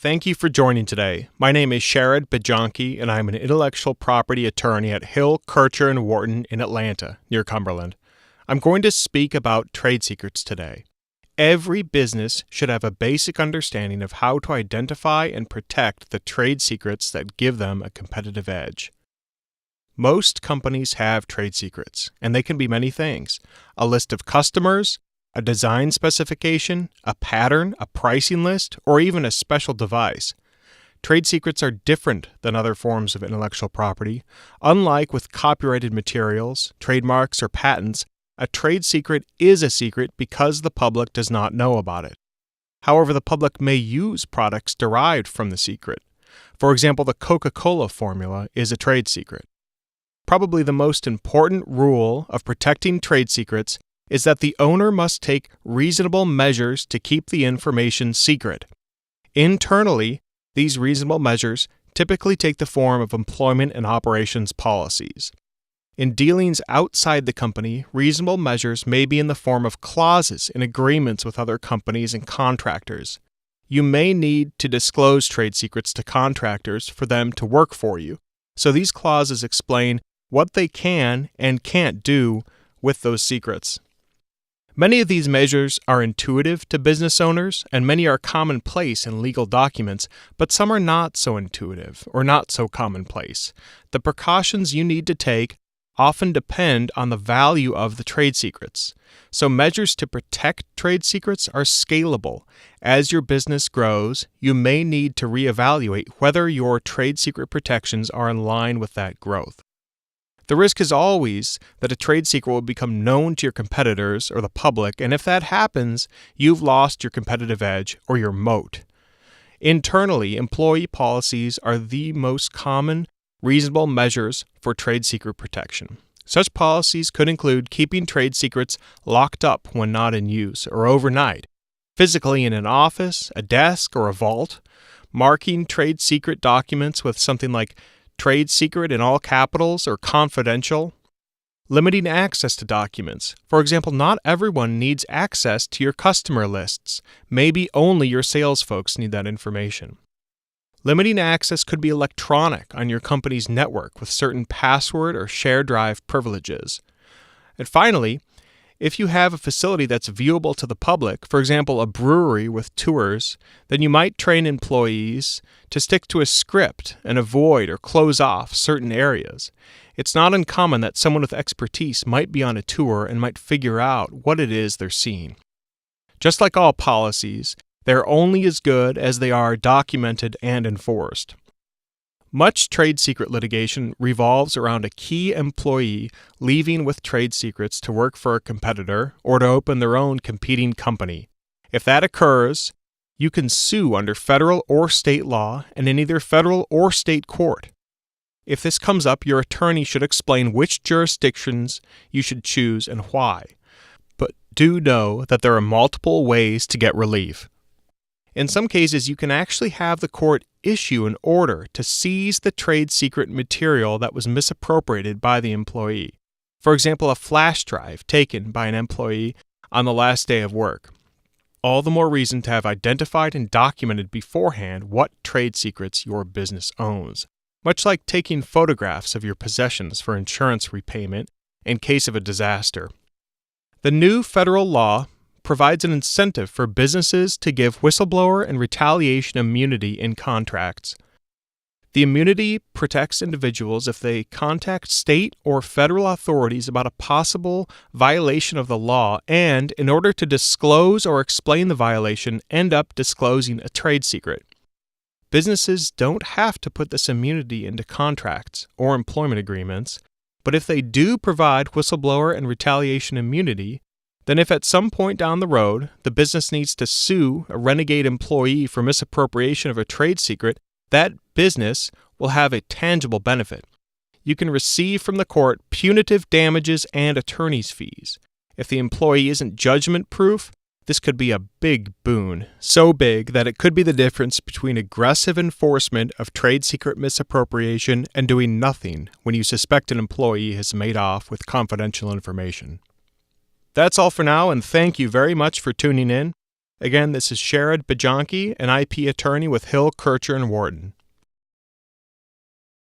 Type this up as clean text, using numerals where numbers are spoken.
Thank you for joining today. My name is Sharad Bajanki, and I'm an intellectual property attorney at Hill, Kircher & Wharton in Atlanta, near Cumberland. I'm going to speak about trade secrets today. Every business should have a basic understanding of how to identify and protect the trade secrets that give them a competitive edge. Most companies have trade secrets, and they can be many things: a list of customers, a design specification, a pattern, a pricing list, or even a special device. Trade secrets are different than other forms of intellectual property. Unlike with copyrighted materials, trademarks, or patents, a trade secret is a secret because the public does not know about it. However, the public may use products derived from the secret. For example, the Coca-Cola formula is a trade secret. Probably the most important rule of protecting trade secrets is that the owner must take reasonable measures to keep the information secret. Internally, these reasonable measures typically take the form of employment and operations policies. In dealings outside the company, reasonable measures may be in the form of clauses in agreements with other companies and contractors. You may need to disclose trade secrets to contractors for them to work for you, so these clauses explain what they can and can't do with those secrets. Many of these measures are intuitive to business owners, and many are commonplace in legal documents, but some are not so intuitive or not so commonplace. The precautions you need to take often depend on the value of the trade secrets. So measures to protect trade secrets are scalable. As your business grows, you may need to reevaluate whether your trade secret protections are in line with that growth. The risk is always that a trade secret will become known to your competitors or the public, and if that happens, you've lost your competitive edge or your moat. Internally, employee policies are the most common reasonable measures for trade secret protection. Such policies could include keeping trade secrets locked up when not in use or overnight, physically in an office, a desk, or a vault, marking trade secret documents with something like trade secret in all capitals or confidential, limiting access to documents. For example, not everyone needs access to your customer lists. Maybe only your sales folks need that information. Limiting access could be electronic on your company's network with certain password or share drive privileges. And finally, if you have a facility that's viewable to the public, for example, a brewery with tours, then you might train employees to stick to a script and avoid or close off certain areas. It's not uncommon that someone with expertise might be on a tour and might figure out what it is they're seeing. Just like all policies, they're only as good as they are documented and enforced. Much trade secret litigation revolves around a key employee leaving with trade secrets to work for a competitor or to open their own competing company. If that occurs, you can sue under federal or state law and in either federal or state court. If this comes up, your attorney should explain which jurisdictions you should choose and why. But do know that there are multiple ways to get relief. In some cases, you can actually have the court issue an order to seize the trade secret material that was misappropriated by the employee. For example, a flash drive taken by an employee on the last day of work. All the more reason to have identified and documented beforehand what trade secrets your business owns, much like taking photographs of your possessions for insurance repayment in case of a disaster. The new federal law provides an incentive for businesses to give whistleblower and retaliation immunity in contracts. The immunity protects individuals if they contact state or federal authorities about a possible violation of the law and, in order to disclose or explain the violation, end up disclosing a trade secret. Businesses don't have to put this immunity into contracts or employment agreements, but if they do provide whistleblower and retaliation immunity, then if at some point down the road the business needs to sue a renegade employee for misappropriation of a trade secret, that business will have a tangible benefit. You can receive from the court punitive damages and attorney's fees. If the employee isn't judgment-proof, this could be a big boon, so big that it could be the difference between aggressive enforcement of trade secret misappropriation and doing nothing when you suspect an employee has made off with confidential information. That's all for now, and thank you very much for tuning in. Again, this is Sherrod Bajonki, an IP attorney with Hill, Kircher & Wharton.